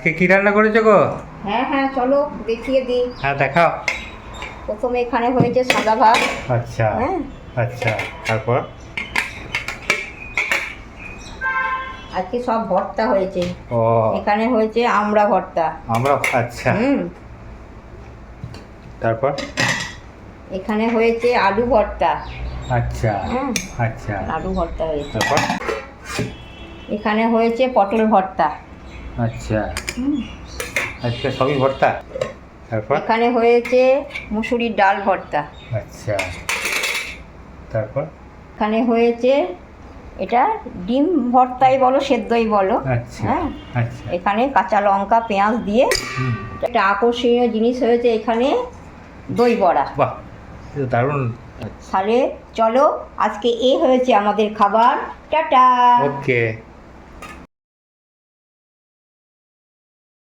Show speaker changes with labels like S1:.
S1: আজকে কি রান্না করেছো গো?
S2: হ্যাঁ হ্যাঁ, চলো দেখিয়ে দিই।
S1: হ্যাঁ, দেখাও।
S2: প্রথমে এখানে হয়েছে সাদা ভাত।
S1: আচ্ছা।
S2: হ্যাঁ,
S1: আচ্ছা, তারপর?
S2: আজকে সব ভর্তা হয়েছে।
S1: ও,
S2: এখানে হয়েছে আমড়া ভর্তা।
S1: আমরা, আচ্ছা। তারপর?
S2: এখানে হয়েছে আলু ভর্তা।
S1: আচ্ছা।
S2: হ্যাঁ,
S1: আচ্ছা,
S2: আলু ভর্তা হয়েছে।
S1: তারপর?
S2: এখানে হয়েছে পটল ভর্তা।
S1: আচ্ছা, আজকে সবই ভর্তা। তারপর?
S2: এখানে হয়েছে মুসুরির ডাল ভর্তা।
S1: আচ্ছা, তারপর?
S2: এখানে হয়েছে এটা ডিম ভর্তাই বলো, সেদ্ধই বলো।
S1: আচ্ছা।
S2: হ্যাঁ,
S1: আচ্ছা।
S2: এখানে কাঁচা লঙ্কা পেঁয়াজ দিয়ে
S1: হুম।
S2: একটা আকর্ষণীয় জিনিস হয়েছে এখানে, দই বড়া।
S1: বাহ, এ তো দারুণ।
S2: তাহলে চলো, আজকে এই হয়েছে আমাদের খাবার। টাটা।
S1: ওকে।